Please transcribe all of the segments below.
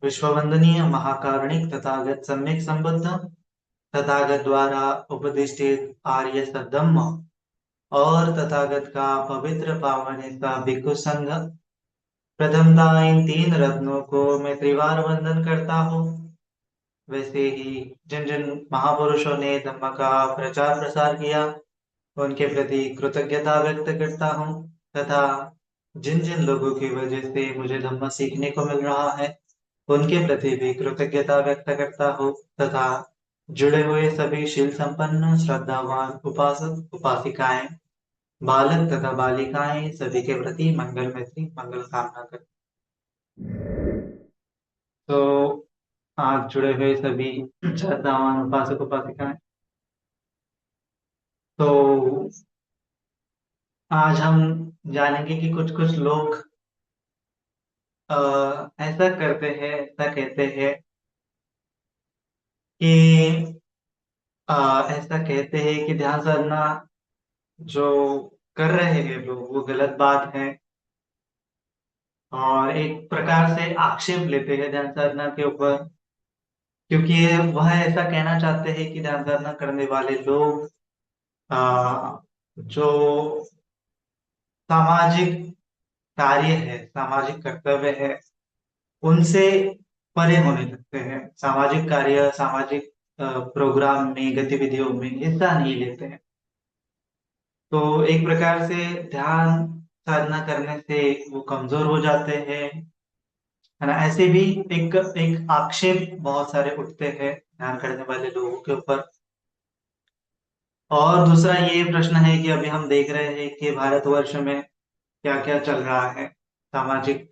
विश्ववंदनीय महाकारुणिक तथागत सम्यक संबुद्ध तथागत द्वारा उपदिष्टित आर्य सद्धम्म और तथागत का पवित्र पावन सा भिक्षु संघ। प्रथमतः इन तीन रत्नों को मैं त्रिवार वंदन करता हूँ। वैसे ही जिन जिन महापुरुषों ने धम्म का प्रचार प्रसार किया उनके प्रति कृतज्ञता व्यक्त करता हूँ, तथा जिन जिन लोगों की वजह से मुझे धम्म सीखने को मिल रहा है उनके प्रति भी कृतज्ञता व्यक्त करता हूँ, तथा जुड़े हुए सभी शील संपन्न श्रद्धावान उपासक उपासिकाएं, बालक तथा बालिकाएं सभी के प्रति मंगल मैत्री मंगल कामना करता हूं। तो आज जुड़े हुए सभी श्रद्धावान उपासक उपासिकाएं, तो आज हम जानेंगे कि कुछ कुछ लोग ऐसा करते हैं, ऐसा कहते हैं कि ऐसा कहते हैं कि ध्यान साधना जो कर रहे हैं लोग वो गलत बात है, और एक प्रकार से आक्षेप लेते हैं ध्यान साधना के ऊपर, क्योंकि वह ऐसा कहना चाहते हैं कि ध्यान साधना करने वाले लोग जो सामाजिक कार्य है, सामाजिक कर्तव्य है, उनसे परे होने लगते हैं। सामाजिक कार्य, सामाजिक प्रोग्राम में, गतिविधियों में हिस्सा नहीं लेते हैं। तो एक प्रकार से ध्यान साधना करने से वो कमजोर हो जाते हैं, है ना। ऐसे भी एक एक आक्षेप बहुत सारे उठते हैं ध्यान करने वाले लोगों के ऊपर। और दूसरा ये प्रश्न है कि अभी हम देख रहे हैं कि भारतवर्ष में क्या क्या चल रहा है, सामाजिक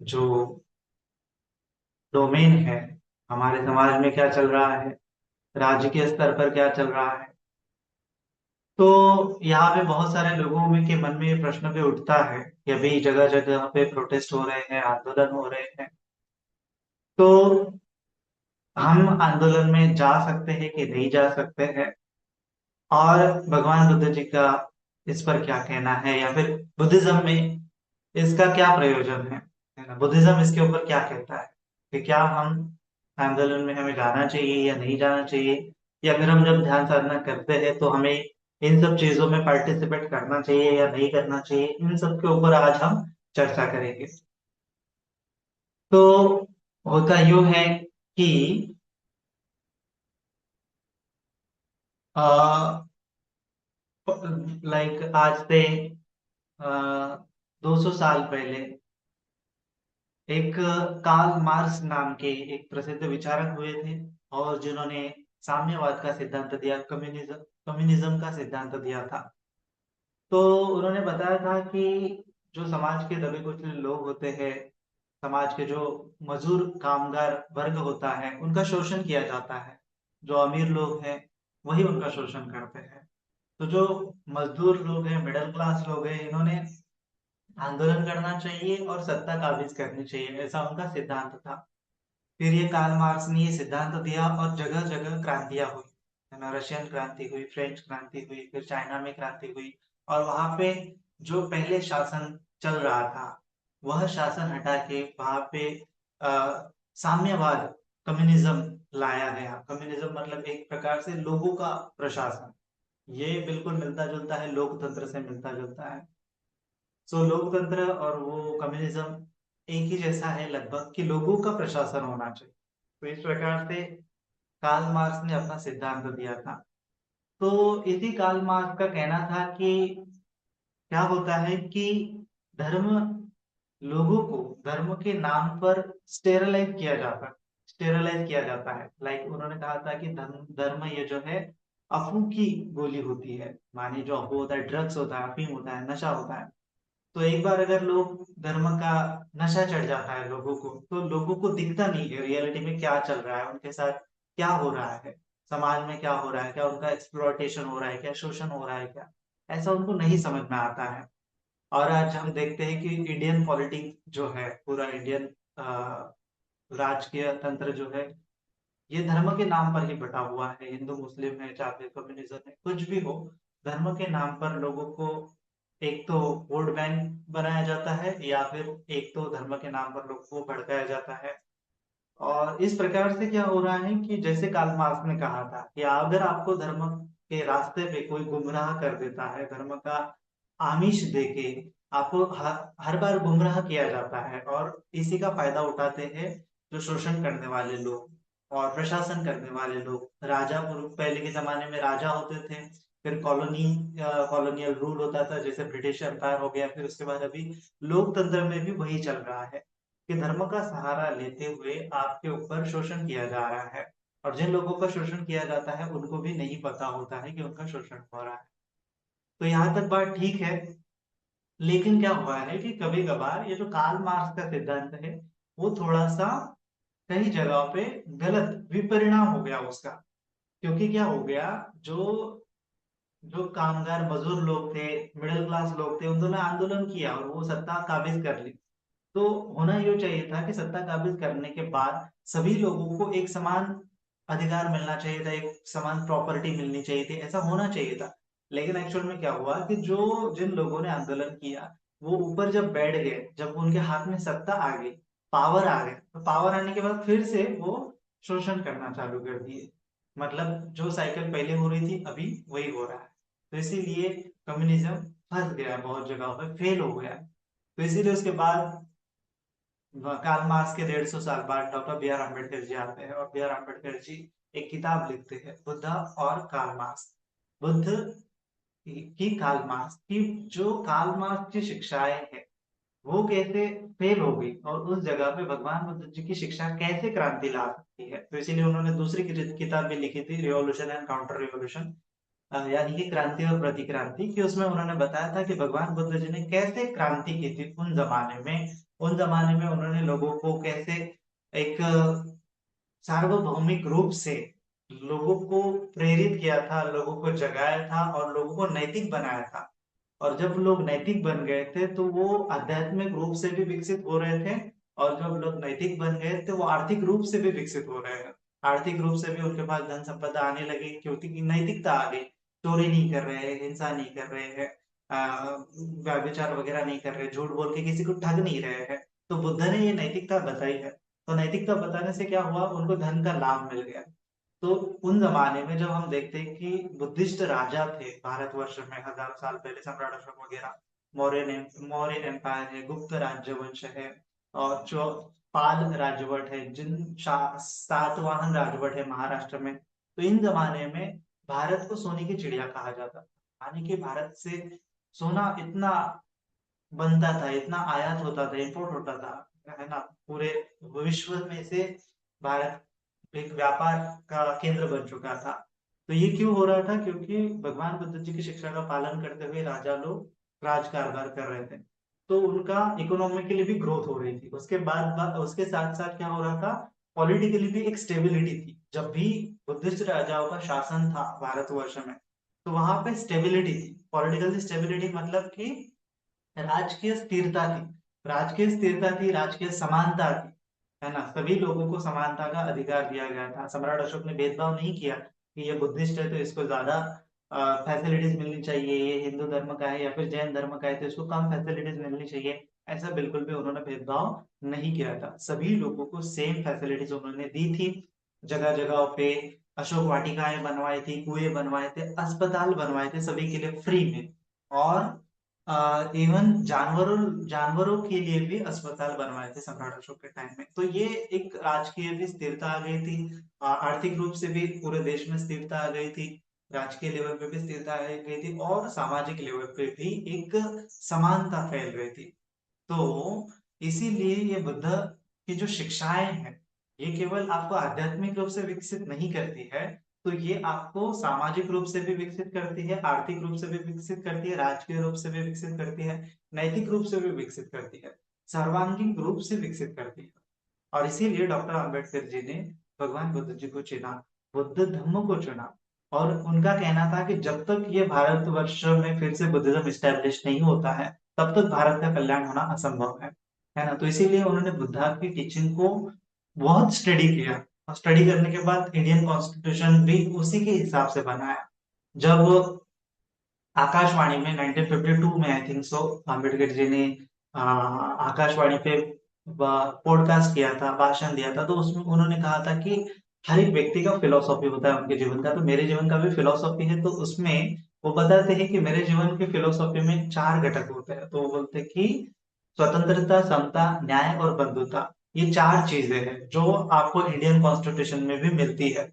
जो डोमेन है, हमारे समाज में क्या चल रहा है, राज्य के स्तर पर क्या चल रहा है। तो यहाँ पे बहुत सारे लोगों में के मन में ये प्रश्न भी उठता है कि अभी जगह जगह पे प्रोटेस्ट हो रहे हैं, आंदोलन हो रहे हैं, तो हम आंदोलन में जा सकते हैं कि नहीं जा सकते हैं, और भगवान बुद्ध जी का इस पर क्या कहना है, या फिर बुद्धिज्म में इसका क्या प्रयोजन है ना। बुद्धिज्म इसके ऊपर क्या कहता है कि क्या हम आंदोलन में हमें जाना चाहिए या नहीं जाना चाहिए, या फिर हम जब ध्यान साधना करते हैं तो हमें इन सब चीजों में पार्टिसिपेट करना चाहिए या नहीं करना चाहिए। इन सब के ऊपर आज हम चर्चा करेंगे। तो होता यूं है कि लाइक आज से 200 साल पहले एक कार्ल मार्क्स नाम के एक प्रसिद्ध विचारक हुए थे, और जिन्होंने साम्यवाद का सिद्धांत दिया, कम्युनिज्म कम्युनिज्म का सिद्धांत दिया था। तो उन्होंने बताया था कि जो समाज के दबे कुचले लोग होते हैं, समाज के जो मजदूर कामगार वर्ग होता है, उनका शोषण किया जाता है। जो अमीर लोग हैं वही उनका शोषण करते हैं। तो जो मजदूर लोग हैं, मिडिल क्लास लोग हैं, इन्होंने आंदोलन करना चाहिए और सत्ता काबिज करनी चाहिए, ऐसा उनका सिद्धांत था। फिर ये कार्ल मार्क्स ने ये सिद्धांत दिया और जगह जगह क्रांतियां हुई, है ना। रशियन क्रांति हुई, फ्रेंच क्रांति हुई, फिर चाइना में क्रांति हुई, और वहां पे जो पहले शासन चल रहा था वह शासन हटा के वहां पे साम्यवाद, कम्युनिज्म लाया गया। कम्युनिज्म मतलब एक प्रकार से लोगों का प्रशासन, ये बिल्कुल मिलता जुलता है, लोकतंत्र से मिलता जुलता है। सो लोकतंत्र और वो कम्युनिज्म एक ही जैसा है लगभग, कि लोगों का प्रशासन होना चाहिए। तो इस प्रकार से कार्ल मार्क्स ने अपना सिद्धांत दिया था। तो इसी कार्ल मार्क्स का कहना था कि क्या होता है कि धर्म, लोगों को धर्म के नाम पर स्टेरलाइज किया जाता है। लाइक उन्होंने कहा था कि धर्म धर्म ये जो है अफूह की गोली होती है, माने जो अफूह होता है, ड्रग्स होता है, अफीम होता है, नशा होता है। तो एक बार अगर लोग धर्म का नशा चढ़ जाता है लोगों को, तो लोगों को दिखता नहीं है रियलिटी में क्या चल रहा है, उनके साथ क्या हो रहा है, समाज में क्या हो रहा है, क्या उनका एक्सप्लॉयटेशन हो रहा है, क्या शोषण हो रहा है, क्या ऐसा उनको नहीं समझ में आता है। और आज हम देखते हैं कि इंडियन पॉलिटिक्स जो है, पूरा इंडियन राजकीय तंत्र जो है, ये धर्म के नाम पर ही बटा हुआ है। हिंदू मुस्लिम है, चाहे कम्युनिज्म है, कुछ भी हो, धर्म के नाम पर लोगों को एक तो वोट बैंक बनाया जाता है, या फिर एक तो धर्म के नाम पर लोगों को भड़काया जाता है। और इस प्रकार से क्या हो रहा है कि जैसे कार्ल मार्क्स ने कहा था कि अगर आपको धर्म के रास्ते पे कोई गुमराह कर देता है, धर्म का आमिष देके आपको हर बार गुमराह किया जाता है, और इसी का फायदा उठाते हैं जो शोषण करने वाले लोग और प्रशासन करने वाले लोग। राजा पहले के जमाने में राजा होते थे, फिर कॉलोनियल रूल होता था, जैसे ब्रिटिश एम्पायर हो गया, फिर उसके बाद अभी लोकतंत्र में भी वही चल रहा है कि धर्म का सहारा लेते हुए आपके ऊपर शोषण किया जा रहा है, और जिन लोगों का शोषण किया जाता है उनको भी नहीं पता होता है कि उनका शोषण हो रहा है। तो यहाँ तक बात ठीक है, लेकिन क्या हुआ है कि कभी कभार ये जो कार्ल मार्क्स का सिद्धांत है वो थोड़ा सा कई जगहों पे गलत विपरिणाम हो गया उसका। क्योंकि क्या हो गया, जो जो कामगार मजदूर लोग थे, मिडिल क्लास लोग थे, उन्होंने आंदोलन किया और वो सत्ता काबिज कर ली। तो होना ये चाहिए था कि सत्ता काबिज करने के बाद सभी लोगों को एक समान अधिकार मिलना चाहिए था, एक समान प्रॉपर्टी मिलनी चाहिए थी, ऐसा होना चाहिए था। लेकिन एक्चुअल में क्या हुआ कि जो जिन लोगों ने आंदोलन किया वो ऊपर जब बैठ गए, जब उनके हाथ में सत्ता आ गई, पावर आ गए, तो पावर आने के बाद फिर से वो शोषण करना चालू कर दिए। मतलब जो साइकिल पहले हो रही थी अभी वही हो रहा है। तो इसीलिए कम्युनिज्म फंस गया, बहुत जगहों पे फेल हो गया। तो इसीलिए उसके बाद कार्ल मार्क्स के 150 साल बाद doctor B are Ambedkar ji आते हैं, और बी आर अम्बेडकर जी एक किताब लिखते हैं, बुद्धा और कार्ल मार्क्स। बुद्ध की कार्ल मार्क्स की, जो कार्ल मार्क्स की शिक्षाएं हैं वो कैसे फेल हो गई, और उस जगह पे भगवान बुद्ध जी की शिक्षा कैसे क्रांति ला सकती है। तो इसीलिए उन्होंने दूसरी किताब भी लिखी थी, रिवॉल्यूशन एंड काउंटर रिवॉल्यूशन, यानी कि क्रांति और प्रतिक्रांति, कि उसमें उन्होंने बताया था कि भगवान बुद्ध जी ने कैसे क्रांति की थी उन जमाने में। उन जमाने में उन्होंने लोगों को कैसे एक सार्वभौमिक रूप से लोगों को प्रेरित किया था, लोगों को जगाया था और लोगों को नैतिक बनाया था। और जब लोग नैतिक बन गए थे तो वो आध्यात्मिक रूप से भी विकसित हो रहे थे, और जब लोग नैतिक बन गए थे वो आर्थिक रूप से भी विकसित हो रहे हैं। आर्थिक रूप से भी उनके पास धन संपदा आने लगी, क्योंकि नैतिकता आ गई। चोरी नहीं कर रहे हैं, हिंसा नहीं कर रहे हैं, व्यभिचार वगैरह नहीं कर रहे, झूठ बोल के किसी को ठग नहीं रहे हैं। तो बुद्ध ने ये नैतिकता बताई है। तो नैतिकता बताने से क्या हुआ, उनको धन का लाभ मिल गया। तो उन जमाने में जब हम देखते हैं कि बुद्धिस्ट राजा थे भारतवर्ष में हजारों साल पहले, सम्राट अशोक वगैरह, मौर्य एम्पायर है, गुप्त राजवंश है, और जो पाल राजवट है, सातवाहन राजवट है महाराष्ट्र में। तो इन जमाने में भारत को सोने की चिड़िया कहा जाता था, यानी कि भारत से सोना इतना बनता था, इतना आयात होता था, इंपोर्ट होता था, है ना। पूरे विश्व में से भारत एक व्यापार का केंद्र बन चुका था। तो ये क्यों हो रहा था, क्योंकि भगवान बुद्ध जी की शिक्षा का पालन करते हुए राजा लोग राज कारभार कर रहे थे। तो उनका इकोनॉमिकली भी ग्रोथ हो रही थी। उसके बाद उसके साथ साथ क्या हो रहा था, पॉलिटिकली भी एक स्टेबिलिटी थी। जब भी बुद्धिस्ट राजाओं का शासन था भारतवर्ष में, तो वहां पे स्टेबिलिटी थी। पॉलिटिकल स्टेबिलिटी मतलब कि राजकीय स्थिरता थी। राजकीय स्थिरता थी, राजकीय समानता थी, है ना। सभी लोगों को समानता का अधिकार दिया गया था। सम्राट अशोक ने भेदभाव नहीं किया कि ये बुद्धिस्ट है तो इसको ज्यादा फैसिलिटीज मिलनी चाहिए, ये हिंदू धर्म का है या फिर जैन धर्म का है तो इसको कम फैसिलिटीज मिलनी चाहिए। ऐसा बिल्कुल भी उन्होंने भेदभाव नहीं किया था। सभी लोगों को सेम फैसिलिटीज उन्होंने दी थी। जगह जगह पे अशोक वाटिकाएं बनवाई थी, कुएं बनवाए थे, अस्पताल बनवाए थे सभी के लिए फ्री में। और इवन जानवरों जानवरों के लिए भी अस्पताल बनवाए थे सम्राट अशोक के टाइम में। तो ये एक राजकीय भी स्थिरता आ गई थी, आर्थिक रूप से भी पूरे देश में स्थिरता आ गई थी, राजकीय लेवल पे भी स्थिरता आ गई थी, और सामाजिक लेवल पे भी एक समानता फैल रही थी। तो इसीलिए ये बुद्ध की जो शिक्षाएं हैं ये केवल आपको आध्यात्मिक रूप से विकसित नहीं करती है, तो ये आपको सामाजिक रूप से भी विकसित करती है, आर्थिक रूप से भी विकसित करती है, राजकीय रूप से भी विकसित करती है, नैतिक रूप से भी विकसित करती है, सर्वांगीण रूप से विकसित करती है। और इसीलिए डॉक्टर अंबेडकर जी ने भगवान बुद्ध जी को चुना, बुद्ध धम्म को चुना। और उनका कहना था कि जब तक ये भारतवर्ष में फिर से बुद्धिज्म स्टैब्लिश नहीं होता है तब तक भारत का कल्याण होना असंभव है ना। तो इसीलिए उन्होंने बुद्धा की टीचिंग को बहुत स्टडी किया, और स्टडी करने के बाद इंडियन कॉन्स्टिट्यूशन भी उसी के हिसाब से बनाया। जब आकाशवाणी में 1952 में I think so Ambedkar ji ने आकाशवाणी पे पॉडकास्ट किया था, भाषण दिया था, तो उसमें उन्होंने कहा था कि हर एक व्यक्ति का फिलोसॉफी होता है उनके जीवन का, तो मेरे जीवन का भी फिलोसॉफी है। तो उसमें वो बताते हैं कि मेरे जीवन की फिलोसॉफी में 4 घटक होते हैं। तो वो बोलते हैं कि स्वतंत्रता, समता, न्याय और बंधुता, ये 4 चीजें हैं जो आपको इंडियन कॉन्स्टिट्यूशन में भी मिलती है।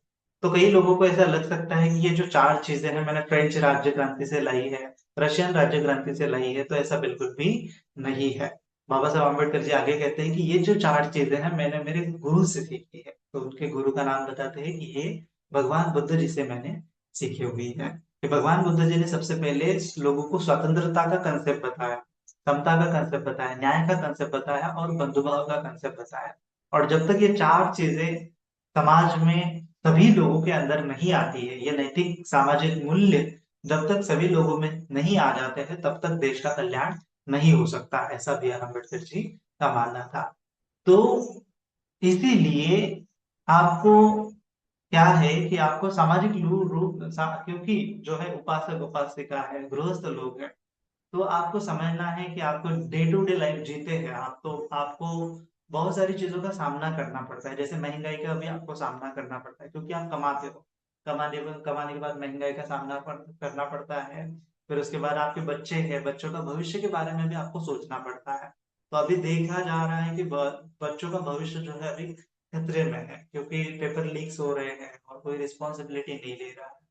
तो कई लोगों को ऐसा लग सकता है कि ये जो 4 चीजें हैं मैंने फ्रेंच राज्य क्रांति से लाई है, रशियन राज्य क्रांति से लाई है, तो ऐसा बिल्कुल भी नहीं है। बाबा साहब आम्बेडकर जी आगे कहते हैं कि ये जो 4 चीजें हैं मैंने मेरे गुरु से सीखी है। तो उनके गुरु का नाम बताते हैं कि ये भगवान बुद्ध जी से मैंने सीखी हुई है। कि भगवान बुद्ध जी ने सबसे पहले लोगों को स्वतंत्रता का कंसेप्ट बताया, समता का कंसेप्ट बताया, न्याय का कंसेप्ट बताया और बंधुभाव का कंसेप्ट बताया। और जब तक ये 4 चीजें समाज में सभी लोगों के अंदर नहीं आती है, ये नैतिक सामाजिक मूल्य जब तक सभी लोगों में नहीं आ जाते हैं, तब तक देश का कल्याण नहीं हो सकता, ऐसा बी आर अम्बेडकर जी का मानना था। तो इसीलिए आपको क्या है कि आपको सामाजिक रूप क्योंकि जो है उपासक उपासिका है, गृहस्थ लोग हैं, तो आपको समझना है कि आपको डे टू डे लाइफ जीते हैं आप, तो आपको बहुत सारी चीजों का सामना करना पड़ता है। जैसे महंगाई का भी आपको सामना करना पड़ता है क्योंकि आप कमाते हो, कमाने के बाद महंगाई का सामना करना पड़ता है। फिर उसके बाद आपके बच्चे हैं, बच्चों का भविष्य के बारे में भी आपको सोचना पड़ता है। तो अभी देखा जा रहा है कि बच्चों का भविष्य जो है अभी खतरे में है, क्योंकि पेपर लीक्स हो रहे हैं और कोई रिस्पॉन्सिबिलिटी नहीं ले रहा है।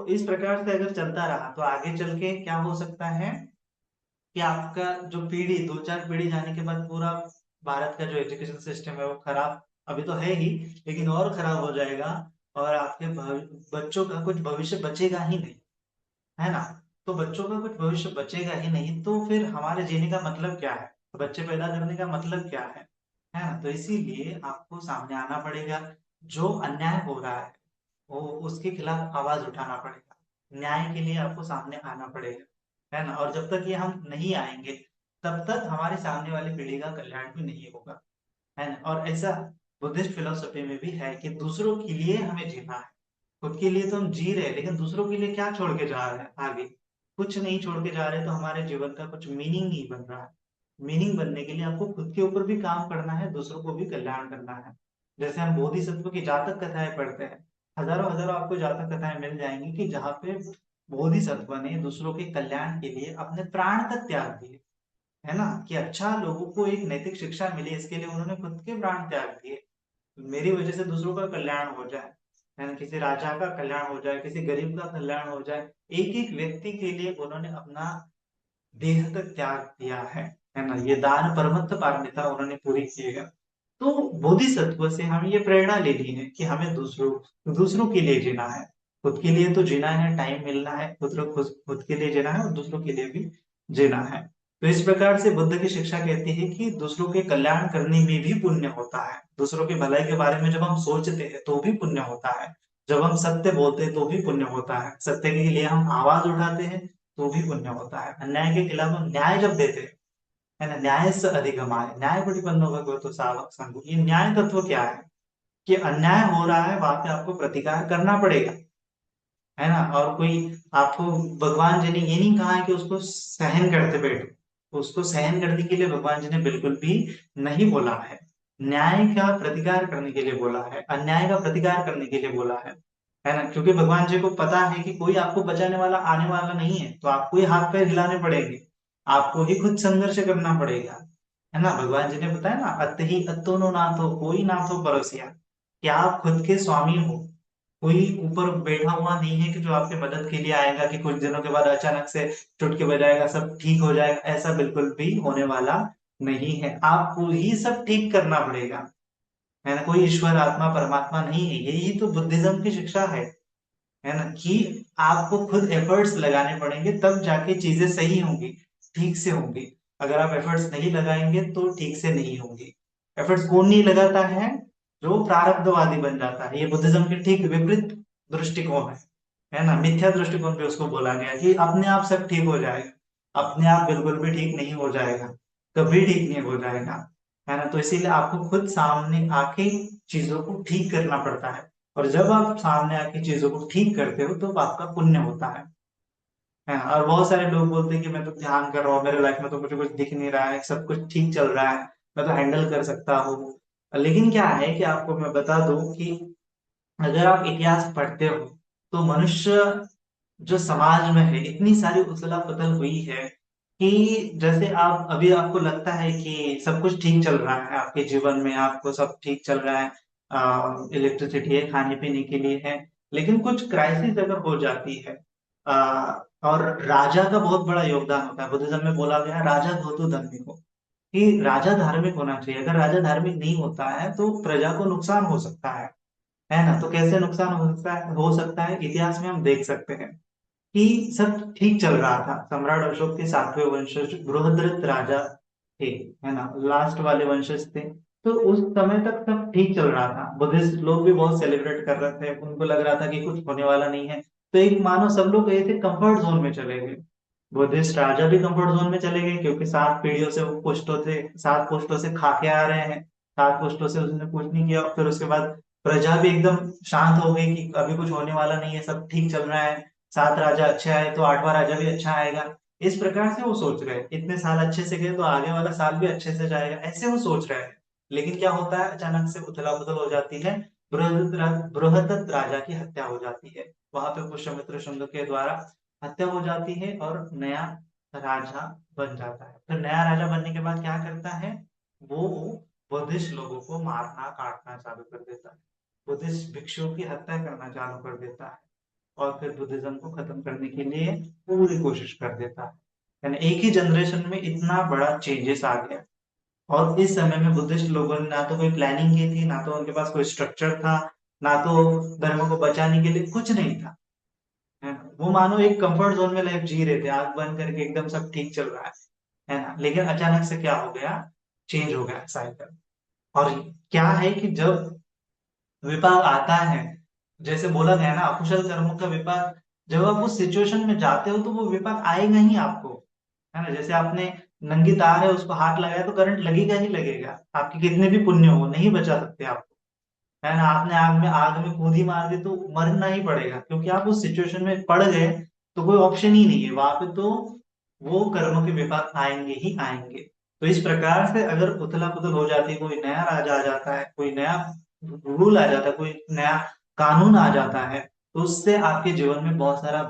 इस प्रकार से अगर चलता रहा तो आगे चल के क्या हो सकता है कि आपका जो पीढ़ी, 2-4 पीढ़ी जाने के बाद पूरा भारत का जो एजुकेशन सिस्टम है वो खराब अभी तो है ही, लेकिन और खराब हो जाएगा। और आपके बच्चों का कुछ भविष्य बचेगा ही नहीं, है ना। तो बच्चों का कुछ भविष्य बचेगा ही नहीं, तो फिर हमारे जीने का मतलब क्या है, तो बच्चे पैदा करने का मतलब क्या है ना। तो इसीलिए आपको सामने आना पड़ेगा। जो अन्याय हो रहा है वो उसके खिलाफ आवाज उठाना पड़ेगा, न्याय के लिए आपको सामने आना पड़ेगा, है ना। और जब तक ये हम नहीं आएंगे तब तक हमारे सामने वाली पीढ़ी का कल्याण भी नहीं होगा, है ना। और ऐसा बुद्धिस्ट फिलोसफी में भी है कि दूसरों के लिए हमें जीना है। खुद के लिए तो हम जी रहे हैं, लेकिन दूसरों के लिए क्या छोड़ के जा रहे हैं आगे, कुछ नहीं छोड़ के जा रहे, तो हमारे जीवन का कुछ मीनिंग नहीं बन रहा है। मीनिंग बनने के लिए आपको खुद के ऊपर भी काम करना है, दूसरों को भी कल्याण करना है। जैसे हम बोधिसत्व की जातक कथाएं पढ़ते हैं, हजारों हजारों आपको जातक कथाएं मिल जाएंगी कि जहाँ पे बोधिसत्व ने दूसरों के कल्याण के लिए अपने प्राण तक त्याग दिए, है ना। कि अच्छा लोगों को एक नैतिक शिक्षा मिले, इसके लिए उन्होंने खुद के प्राण त्याग दिए, मेरी वजह से दूसरों का कल्याण हो जाए, है ना। किसी राजा का कल्याण हो जाए, किसी गरीब का कल्याण हो जाए, एक एक व्यक्ति के लिए उन्होंने अपना देह तक त्याग दिया है ना। ये दान परमत्त पारमिता उन्होंने पूरी की है। तो बोधिसत्व से हम ये प्रेरणा ले ली है कि हमें दूसरों दूसरों के लिए जीना है। खुद के लिए तो जीना है, टाइम मिलना है, खुद खुद के लिए जीना है और दूसरों के लिए भी जीना है। तो इस प्रकार से बुद्ध की शिक्षा कहती है कि दूसरों के कल्याण करने में भी पुण्य होता है। दूसरों की भलाई के बारे में जब हम सोचते हैं तो भी पुण्य होता है। जब हम सत्य बोलते हैं तो भी पुण्य होता है। सत्य के लिए हम आवाज उठाते हैं तो भी पुण्य होता है। अन्याय के खिलाफ हम न्याय जब देते हैं, है ना, न्याय से अधिगमाय न्याय प्रतिपन्नो भगवतो सावक संगो, ये न्याय तत्व क्या है कि अन्याय हो रहा है वहां पे आपको प्रतिकार करना पड़ेगा, है ना। और कोई आपको, भगवान जी ने ये नहीं कहा है कि उसको सहन करते बैठो, उसको सहन करने के लिए भगवान जी ने बिल्कुल भी नहीं बोला है। न्याय का प्रतिकार करने के लिए बोला है, अन्याय का प्रतिकार करने के लिए बोला है ना। क्योंकि भगवान जी को पता है कि कोई आपको बचाने वाला आने वाला नहीं है, तो आपको ही हाथ पैर हिलाने पड़ेंगे, आपको ही खुद संघर्ष करना पड़ेगा, है ना। भगवान जी ने बताया ना, अत ही अतोनो नाथ हो कोई नाथ हो परोसिया, कि आप खुद के स्वामी हो, कोई ऊपर बैठा हुआ नहीं है कि जो आपके मदद के लिए आएगा कि कुछ दिनों के बाद अचानक से चुटकी बजाएगा सब ठीक हो जाएगा, ऐसा बिल्कुल भी होने वाला नहीं है। आपको ही सब ठीक करना पड़ेगा, है ना। कोई ईश्वर आत्मा परमात्मा नहीं है, यही तो बुद्धिज्म की शिक्षा है ना। कि आपको खुद एफर्ट्स लगाने पड़ेंगे तब जाके चीजें सही होंगी, ठीक से होंगी। अगर आप एफर्ट्स नहीं लगाएंगे तो ठीक से नहीं होंगी। एफर्ट्स कौन नहीं लगाता है? जो प्रारब्धवादी बन जाता है। ये बुद्धिज्म के ठीक विपरीत दृष्टिकोण है ना। मिथ्या दृष्टिकोण पे उसको बोला गया कि अपने आप सब ठीक हो जाएगा, अपने आप बिल्कुल भी ठीक नहीं हो जाएगा, कभी ठीक नहीं हो जाएगा, है ना। तो इसीलिए आपको खुद सामने आके चीजों को ठीक करना पड़ता है। और जब आप सामने आके चीजों को ठीक करते हो तो आपका पुण्य होता है ना। और बहुत सारे लोग बोलते हैं कि मैं तो ध्यान कर रहा हूँ, मेरे लाइफ में तो मुझे कुछ दिख नहीं रहा है, सब कुछ ठीक चल रहा है, मैं तो हैंडल कर सकता हूँ। लेकिन क्या है कि आपको मैं बता दूं कि अगर आप इतिहास पढ़ते हो तो मनुष्य जो समाज में है इतनी सारी उथल पुथल हुई है कि जैसे आप अभी आपको लगता है कि सब कुछ ठीक चल रहा है आपके जीवन में, आपको सब ठीक चल रहा है, इलेक्ट्रिसिटी है, खाने पीने के लिए है, लेकिन कुछ क्राइसिस अगर हो जाती है, और राजा का बहुत बड़ा योगदान होता है। बुद्धिज्म में बोला गया है, राजा धोतु धर्मिको, कि राजा धार्मिक होना चाहिए। अगर राजा धार्मिक नहीं होता है तो प्रजा को नुकसान हो सकता है ना। तो कैसे नुकसान हो सकता है, इतिहास में हम देख सकते हैं कि सब ठीक चल रहा था। सम्राट अशोक के 7वें वंशज बृहद्रथ राजा थे, है ना, लास्ट वाले वंशज थे। तो उस समय तक सब ठीक चल रहा था, बुद्धिस्ट लोग भी बहुत सेलिब्रेट कर रहे थे, उनको लग रहा था कि कुछ होने वाला नहीं है। तो एक मानो सब लोग गए थे, कंफर्ट जोन में चले गए। बुद्धिस्ट राजा भी कंफर्ट जोन में चले गए, क्योंकि 7 पीढ़ियों से वो पुश्तों से 7 पुश्तों से खा के आ रहे हैं, 7 पुश्तों से उसने कुछ नहीं किया। फिर उसके बाद प्रजा भी एकदम शांत हो गई कि अभी कुछ होने वाला नहीं है, सब ठीक चल रहा है। 7 राजा अच्छे आए तो 8वां राजा भी अच्छा आएगा। इस प्रकार से वो सोच रहे हैं, इतने साल अच्छे से गए तो आगे वाला साल भी अच्छे से जाएगा, ऐसे वो सोच रहे हैं। लेकिन क्या होता है, अचानक से उथला पुथल हो जाती है। बृहदत्त राजा की हत्या हो जाती है, वहां पे पुष्यमित्र शुंग के द्वारा हत्या हो जाती है और नया राजा बन जाता है। फिर नया राजा बनने के बाद क्या करता है, वो बुद्धिस्ट लोगों को मारना काटना चालू कर देता है, बुद्धिस्ट भिक्षुओं की हत्या करना चालू कर देता है, और फिर बुद्धिज्म को खत्म करने के लिए पूरी कोशिश कर देता है। यानी एक ही जनरेशन में इतना बड़ा चेंजेस आ गया। और इस समय में बुद्धिस्ट लोगों ने ना तो कोई प्लानिंग की थी, ना तो उनके पास कोई स्ट्रक्चर था, ना तो धर्म को बचाने के लिए कुछ नहीं था, है ना। वो मानो एक कंफर्ट जोन में लाइफ जी रहे थे, आंख बंद करके एकदम सब ठीक चल रहा है ना। लेकिन अचानक से क्या हो गया, चेंज हो गया साइकिल। और क्या है कि जब विपाक आता है, जैसे बोला गया ना, अकुशल कर्मों का विपाक, जब आप उस सिचुएशन में जाते हो तो वो विपाक आएगा ही आपको, है ना। जैसे आपने नंगी तार है, उसको हाथ लगाया तो करंट लगेगा ही लगेगा, आपके कितने भी पुण्य हो नहीं बचा सकते आपको, है ना। आपने आग में कूदी मार दी तो मरना ही पड़ेगा, क्योंकि आप उस सिचुएशन में पड़ गए, तो कोई ऑप्शन ही नहीं है वहां पे। तो वो कर्म के विपाक आएंगे ही आएंगे। तो इस प्रकार से अगर उथला पुथल हो जाती है, कोई नया राजा आ जाता है, कोई नया रूल आ जाता है, कोई नया कानून आ जाता है, तो उससे आपके जीवन में बहुत सारा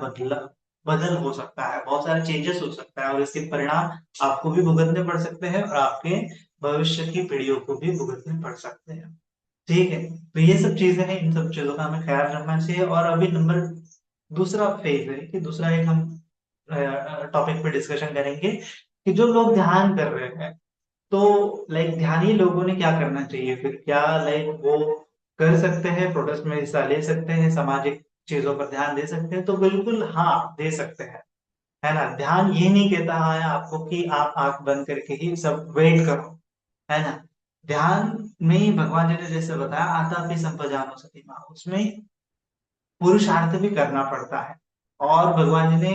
बदल हो सकता है, बहुत सारा चेंजेस हो सकता है, और इसके परिणाम आपको भी भुगतने पड़ सकते हैं और आपके भविष्य की पीढ़ियों को भी भुगतने पड़ सकते हैं। ठीक है। तो ये सब चीजें हैं, इन सब चीजों का हमें ख्याल रखना चाहिए। और अभी नंबर दूसरा फेज है कि दूसरा एक हम टॉपिक पे डिस्कशन करेंगे कि जो लोग ध्यान कर रहे हैं, तो लाइक ध्यानी लोगों ने क्या करना चाहिए फिर, क्या लाइक वो कर सकते हैं, प्रोटेस्ट में हिस्सा ले सकते हैं, सामाजिक चीजों पर ध्यान दे सकते हैं? तो बिल्कुल हाँ, दे सकते हैं, है ना। ध्यान ये नहीं कहता है आपको कि आप आंख बंद करके ही सब वेट करो, है ना। ध्यान में भगवान जी ने जैसे बताया, आता संपजानो सती माँ, उसमें पुरुषार्थ भी करना पड़ता है। और भगवान जी ने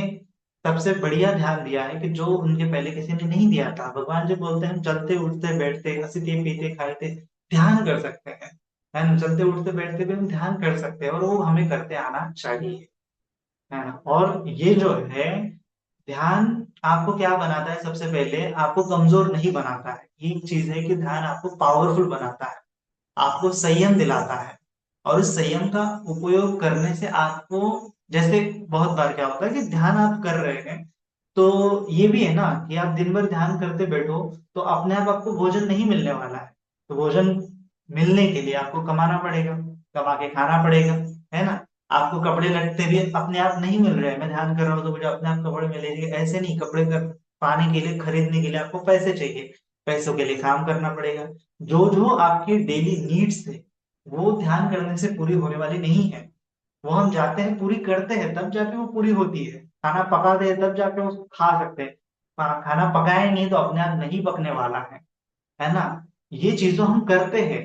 सबसे बढ़िया ध्यान दिया है कि जो उनके पहले किसी ने नहीं दिया था। भगवान जी बोलते हैं, हम चलते उठते बैठते हंसते पीते खाते ध्यान कर सकते हैं, है ना। चलते उठते बैठते भी हम ध्यान कर सकते हैं, और वो हमें करते आना चाहिए, है ना। और ये जो है ध्यान, आपको क्या बनाता है, सबसे पहले आपको कमजोर नहीं बनाता है। ये चीज है कि ध्यान आपको पावरफुल बनाता है, आपको संयम दिलाता है। और उस संयम का उपयोग करने से आपको, जैसे बहुत बार क्या होता है कि ध्यान आप कर रहे हैं, तो ये भी है ना कि आप दिन भर ध्यान करते बैठो तो अपने आप आपको भोजन नहीं मिलने वाला है। तो भोजन मिलने के लिए आपको कमाना पड़ेगा, कमा के खाना पड़ेगा, है ना। आपको कपड़े लत्ते भी अपने आप नहीं मिल रहे हैं, मैं ध्यान कर रहा हूँ तो मुझे अपने आप कपड़े मिलेंगे, ऐसे नहीं। कपड़े का पाने के लिए, खरीदने के लिए आपको पैसे चाहिए, पैसों के लिए काम करना पड़ेगा। जो जो आपकी डेली नीड्स है, वो ध्यान करने से पूरी होने वाली नहीं है। वो हम जाते हैं पूरी करते हैं तब जाके वो पूरी होती है। खाना पकाते हैं तब जाके उसको खा सकते हैं, खाना पकाए नहीं तो अपने आप नहीं पकने वाला है ना। ये चीजों हम करते हैं,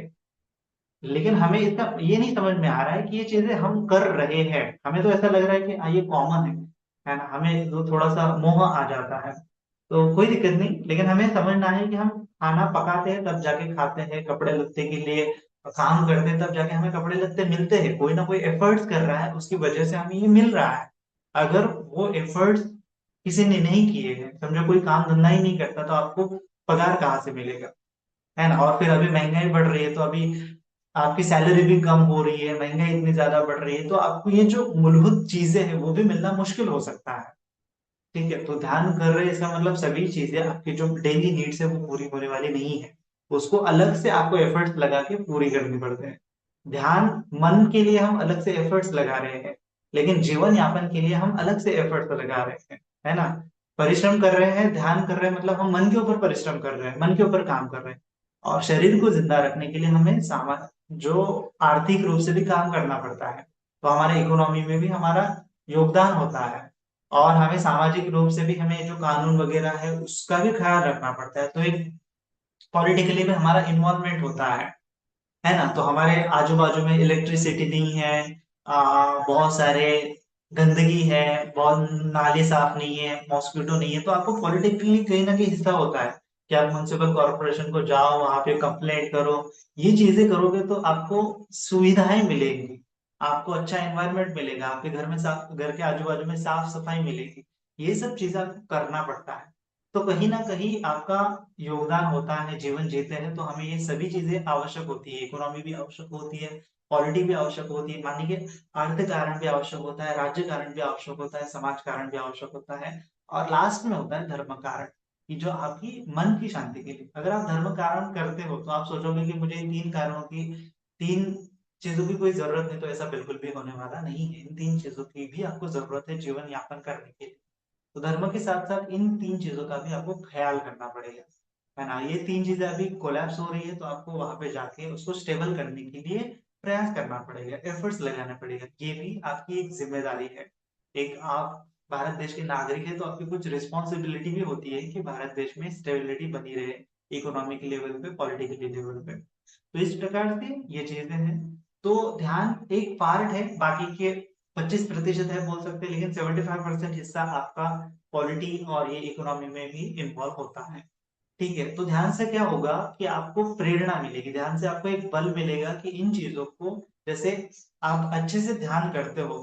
लेकिन हमें इसका ये नहीं समझ में आ रहा है कि ये चीजें हम कर रहे हैं। हमें तो ऐसा लग रहा है कि ये कॉमन है ना। हमें तो थोड़ा सा मोह आ जाता है, तो कोई दिक्कत नहीं, लेकिन हमें समझना है कि हम खाना पकाते हैं तब जाके खाते हैं, कपड़े लत्ते के लिए काम करते हैं तब जाके हमें कपड़े लत्ते मिलते हैं। कोई ना कोई एफर्ट्स कर रहा है, उसकी वजह से हमें ये मिल रहा है। अगर वो एफर्ट्स किसी ने नहीं किए हैं, समझो कोई काम धंधा ही नहीं करता, तो आपको पगार कहाँ से मिलेगा? है ना। और फिर अभी महंगाई बढ़ रही है, तो अभी आपकी सैलरी भी कम हो रही है, महंगाई इतनी ज्यादा बढ़ रही है, तो आपको ये जो मूलभूत चीजें हैं वो भी मिलना मुश्किल हो सकता है। ठीक है, तो ध्यान कर रहे हैं इसका मतलब सभी चीजें आपकी जो डेली नीड्स है वो पूरी होने वाली नहीं है, उसको अलग से आपको एफर्ट्स लगा के पूरी करनी पड़ते हैं। ध्यान मन के लिए हम अलग से एफर्ट्स लगा रहे हैं, लेकिन जीवन यापन के लिए हम अलग से एफर्ट्स लगा रहे हैं, है ना। परिश्रम कर रहे हैं, ध्यान कर रहे हैं, मतलब हम मन के ऊपर परिश्रम कर रहे हैं, मन के ऊपर काम कर रहे हैं। और शरीर को जिंदा रखने के लिए हमें जो आर्थिक रूप से भी काम करना पड़ता है, तो हमारे इकोनॉमी में भी हमारा योगदान होता है। और हमें सामाजिक रूप से भी हमें जो कानून वगैरह है उसका भी ख्याल रखना पड़ता है, तो एक पॉलिटिकली भी हमारा इन्वॉल्वमेंट होता है ना। तो हमारे आजू बाजू में इलेक्ट्रिसिटी नहीं है, बहुत सारे गंदगी है, बहुत नाले साफ नहीं है, मॉस्किटो नहीं है, तो आपको पॉलिटिकली कहीं ना कहीं हिस्सा होता है कि आप म्युनिसिपल कॉर्पोरेशन को जाओ, वहां पे कंप्लेंट करो। ये चीजें करोगे तो आपको सुविधाएं मिलेंगी, आपको अच्छा एनवायरनमेंट मिलेगा, आपके घर में घर के आजू बाजू में साफ सफाई मिलेगी। ये सब चीजें आपको करना पड़ता है। तो कहीं ना कहीं आपका योगदान होता है, जीवन जीते हैं तो हमें ये सभी चीजें आवश्यक होती है, इकोनॉमी भी आवश्यक होती है, पॉलिटी भी आवश्यक होती है, मानिए कि अर्थ कारण भी आवश्यक होता है, राज्य कारण भी आवश्यक होता है, समाज कारण भी आवश्यक होता है, और लास्ट में होता है धर्म कारण, कि जो आपकी मन की शांति के लिए। अगर आप धर्म कारण करते हो तो आप सोचोगे कि मुझे इन तीन कारणों की, तीन चीजों की कोई जरूरत नहीं, तो ऐसा बिल्कुल भी होने वाला नहीं है। इन तीन चीजों की भी आपको जरूरत है जीवन यापन करने के लिए। तो धर्म के साथ साथ इन तीन चीजों का भी आपको ख्याल करना पड़ेगा, है ना। ये तीन चीजें अभी कोलैप्स हो रही है, तो आपको वहां पे जाके उसको स्टेबल करने के लिए प्रयास करना पड़ेगा, एफर्ट्स लगाना पड़ेगा। ये भी आपकी एक जिम्मेदारी है। एक आप भारत देश के नागरिक है तो आपकी कुछ रिस्पॉन्सिबिलिटी भी होती है कि भारत देश में स्टेबिलिटी बनी रहे, इकोनॉमिक लेवल पे, पॉलिटिकल लेवल पे। तो इस प्रकार से ये चीजें हैं। तो ध्यान एक पार्ट है, बाकी के 25% है बोल सकते हैं, लेकिन 75% हिस्सा आपका पॉलिटी और ये इकोनॉमी में भी इन्वॉल्व होता है। ठीक है, तो ध्यान से क्या होगा कि आपको प्रेरणा मिलेगी, ध्यान से आपको एक बल मिलेगा कि इन चीजों को, जैसे आप अच्छे से ध्यान करते हो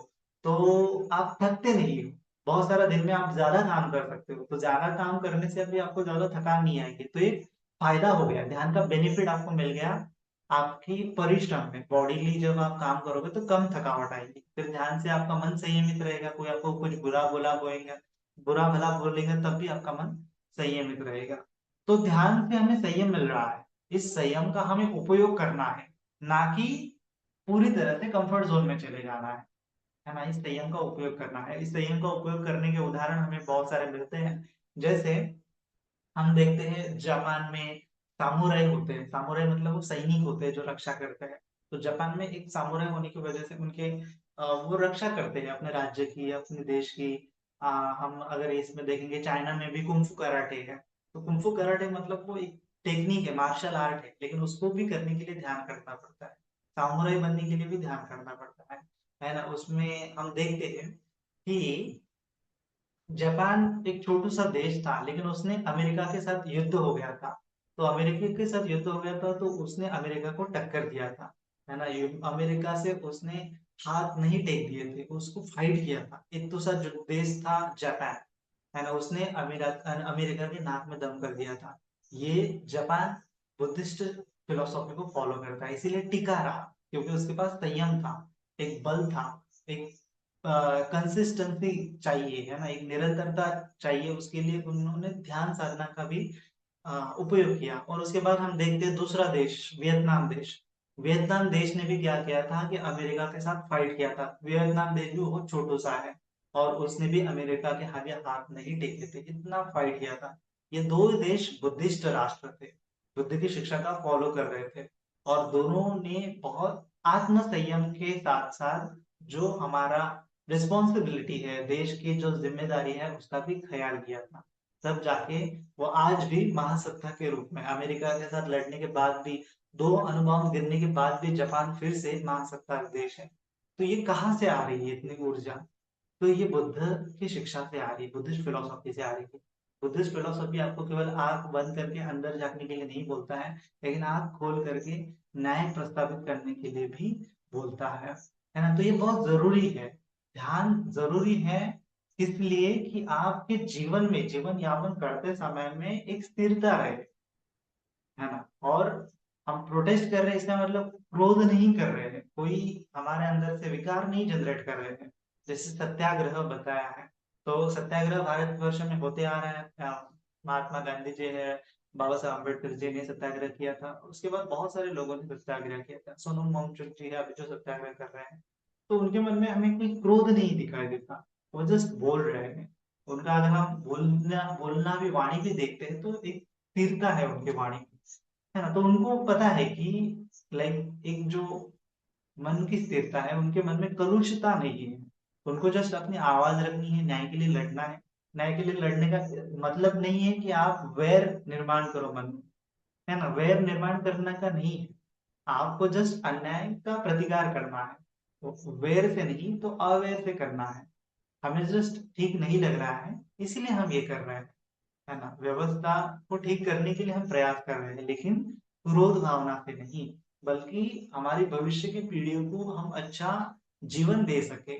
तो आप थकते नहीं हो। बहुत सारा दिन में आप ज्यादा काम कर सकते हो, तो ज्यादा काम करने से भी आपको ज्यादा थकान नहीं आएगी, तो एक फायदा हो गया, ध्यान का बेनिफिट आपको मिल गया। आपकी परिश्रम में बॉडीली जब आप काम करोगे तो कम थकावट आएगी, फिर ध्यान से आपका मन संयमित रहेगा, कोई आपको कुछ बुरा बोला बोलेगा, बुरा भला बोलेगा तब भी आपका मन संयमित रहेगा। तो ध्यान से हमें संयम मिल रहा है, इस संयम का हमें उपयोग करना है, ना कि पूरी तरह से कंफर्ट जोन में चले जाना है ना। इस संयम का उपयोग करना है, इस संयम का उपयोग करने के उदाहरण हमें बहुत सारे मिलते हैं। जैसे हम देखते हैं जापान में सामुराई होते हैं, सामुराई मतलब वो सैनिक होते हैं जो रक्षा करते हैं। तो जापान में एक सामुराई होने की वजह से उनके वो रक्षा करते हैं अपने राज्य की या अपने देश की। हम अगर इसमें देखेंगे चाइना में भी कुंफू कराटे है, तो कुंफू कराटे मतलब वो एक टेक्निक है, मार्शल आर्ट है, लेकिन उसको भी करने के लिए ध्यान करना पड़ता है, सामुराई बनने के लिए भी ध्यान करना पड़ता है ना। उसमें हम देखते हैं कि जापान एक छोटू सा देश था, लेकिन उसने अमेरिका के साथ युद्ध हो गया था। तो अमेरिका के साथ युद्ध हो गया था तो उसने अमेरिका को टक्कर दिया था, है ना। अमेरिका से उसने हाथ नहीं टेक दिए थे, उसको फाइट किया था। इतना सा जो देश था जापान, है ना, उसने अमेरिका अमेरिका के नाक में दम कर दिया था। ये जापान बुद्धिस्ट फिलोसॉफी को फॉलो करता है, इसीलिए टिका रहा, क्योंकि उसके पास संयम था, एक बल था, एक कंसिस्टेंसी चाहिए, है ना, एक निरंतरता चाहिए। उसके लिए उन्होंने ध्यान साधना का भी उपयोग किया। और उसके बाद हम देखते हैं दूसरा देश, वियतनाम देश। वियतनाम देश ने भी क्या किया था कि अमेरिका के साथ फाइट किया था। वियतनाम देश भी बहुत छोटू सा है, और उसने भी अमेरिका के आगे हाथ नहीं टेके थे, इतना फाइट किया था। ये दो देश बुद्धिस्ट राष्ट्र थे, बुद्ध की शिक्षा का फॉलो कर रहे थे, और दोनों ने बहुत आत्म संयम के साथ साथ जो हमारा रिस्पॉन्सिबिलिटी है, देश की जो जिम्मेदारी है, उसका भी ख्याल किया था। तब जाके वो आज भी महासत्ता के रूप में अमेरिका के साथ लड़ने के बाद भी, दो अणुबॉम्ब गिरने के बाद भी जापान फिर से महासत्ता देश है। तो ये कहाँ से आ रही है इतनी ऊर्जा? तो ये बुद्ध की शिक्षा से आ रही है, बुद्धिस्ट फिलोसॉफी से आ रही है। बुद्धिस्ट फिलोसॉफी आपको केवल आंख बंद करके अंदर झांकने के लिए नहीं बोलता है, लेकिन आंख खोल करके न्याय प्रस्तावित करने के लिए भी बोलता है ना। तो ये बहुत जरूरी है, ध्यान जरूरी है, इसलिए कि आपके जीवन में, जीवन यापन करते समय में एक स्थिरता रहे, है ना। और हम प्रोटेस्ट कर रहे हैं इसका मतलब क्रोध नहीं कर रहे हैं, कोई हमारे अंदर से विकार नहीं जनरेट कर रहे हैं। जैसे सत्याग्रह बताया है, तो सत्याग्रह भारतवर्ष में होते आ रहा है। महात्मा गांधी जी है, बाबा साहब अम्बेडकर जी ने सत्याग्रह किया था, उसके बाद बहुत सारे लोगों ने सत्याग्रह किया था। सोनम वांगचुक जी है अभी जो सत्याग्रह कर रहे हैं, तो उनके मन में हमें कोई क्रोध नहीं दिखाई देता, वो जस्ट बोल रहे हैं। उनका अगर हम बोलना बोलना भी वाणी भी देखते हैं तो एक स्थिरता है उनकी वाणी में, है ना। तो उनको पता है कि लाइक एक जो मन की स्थिरता है, उनके मन में कलुषता नहीं है। उनको जस्ट अपनी आवाज रखनी है, न्याय के लिए लड़ना है। न्याय के लिए लड़ने का मतलब नहीं है कि आप वैर निर्माण करो मन में, है ना। वैर निर्माण करने का नहीं है, आपको जस्ट अन्याय का प्रतिकार करना है। तो वैर से नहीं तो अवैर से करना है। हमें जस्ट ठीक नहीं लग रहा है, इसीलिए हम ये कर रहे हैं, है ना। व्यवस्था को ठीक करने के लिए हम प्रयास कर रहे हैं, लेकिन क्रोध भावना से नहीं, बल्कि हमारी भविष्य की पीढ़ियों को हम अच्छा जीवन दे सके,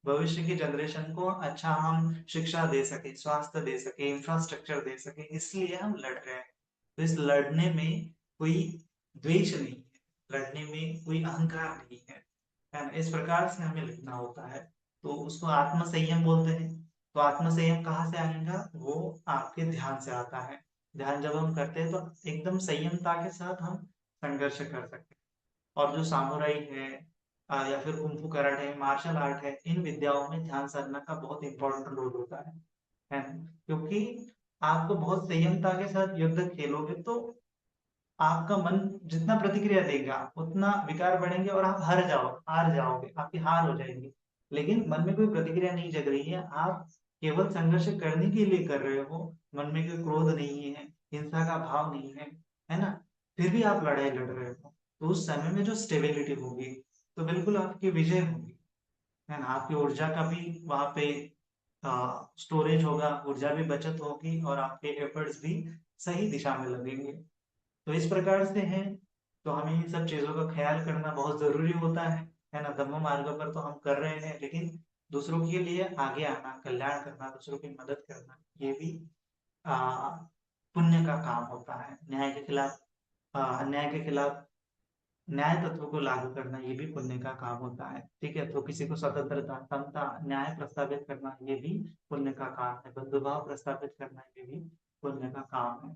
भविष्य की जनरेशन को अच्छा हम शिक्षा दे सके, स्वास्थ्य दे सके, इंफ्रास्ट्रक्चर दे सके, इसलिए हम लड़ रहे हैं। तो इस लड़ने में कोई द्वेष नहीं है, लड़ने में कोई अहंकार नहीं है ना। इस प्रकार से हमें लड़ना होता है, तो उसको आत्म संयम बोलते हैं। तो आत्म संयम कहाँ से आएगा, वो आपके ध्यान से आता है। ध्यान जब हम करते हैं तो एकदम संयमता के साथ हम संघर्ष कर सकते हैं। और जो सामुराई है या फिर कुंफू कराटे है, मार्शल आर्ट है, इन विद्याओं में ध्यान साधना का बहुत इंपॉर्टेंट रोल होता है ना। क्योंकि आपको बहुत संयमता के साथ युद्ध खेलोगे तो आपका मन जितना प्रतिक्रिया देगा उतना विकार बढ़ेंगे और आप हार जाओगे, आपकी हार हो जाएगी। लेकिन मन में कोई प्रतिक्रिया नहीं जग रही है, आप केवल संघर्ष करने के लिए कर रहे हो, मन में कोई क्रोध नहीं है, हिंसा का भाव नहीं है ना, फिर भी आप लड़ाई लड़ रहे हो, तो उस समय में जो स्टेबिलिटी होगी तो बिल्कुल आपकी विजय होगी, है ना। आपकी ऊर्जा का भी वहां पे स्टोरेज होगा, ऊर्जा भी बचत होगी और आपके एफर्ट्स भी सही दिशा में लगेंगे। तो इस प्रकार से है, तो हमें इन सब चीजों का ख्याल करना बहुत जरूरी होता है ना। धम्म मार्ग पर तो हम कर रहे हैं, लेकिन दूसरों के लिए आगे आना, कल्याण करना, दूसरों की मदद करना, ये भी आ, पुण्य का काम होता है। न्याय के खिलाफ अन्याय के खिलाफ न्याय तत्व को लागू करना, ये भी पुण्य का काम होता है। ठीक है, तो किसी को स्वतंत्रता, समता, न्याय प्रस्तावित करना, ये भी पुण्य का काम है। बंधुभाव प्रस्तावित करना, ये भी पुण्य का काम है।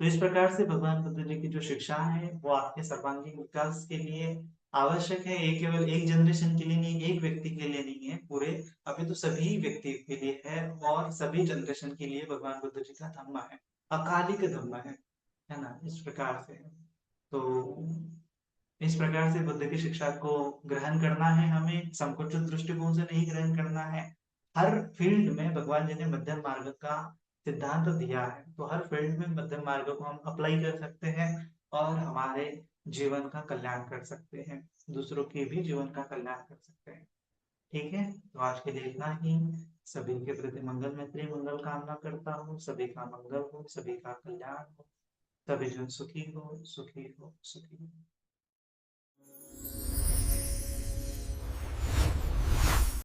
तो इस प्रकार से भगवान बुद्ध जी की जो शिक्षा है वो आपके सर्वांगीण विकास के लिए आवश्यक है। ये केवल एक जनरेशन के लिए नहीं, एक व्यक्ति के लिए नहीं है, पूरे अभी तो सभी व्यक्ति के लिए है और सभी जनरेशन के लिए भगवान बुद्ध जी का धम्म है, अकालिक धम्म है ना। इस प्रकार से तो इस प्रकार से बुद्ध की शिक्षा को ग्रहण करना है, हमें संकुचित दृष्टिकोण से नहीं ग्रहण करना है। हर फील्ड में भगवान जी ने मध्यम मार्ग का सिद्धांत दिया है, तो हर फील्ड में मध्यम मार्ग को हम अप्लाई कर सकते हैं और हमारे जीवन का कल्याण कर सकते हैं, दूसरों के भी जीवन का कल्याण कर सकते हैं। ठीक है, तो आज के लिए इतना ही। सभी के प्रति मंगल मैत्री मंगल कामना करता हूँ, सभी का मंगल हो, सभी का कल्याण हो, सभी जन सुखी हो, सुखी हो, सुखी हो।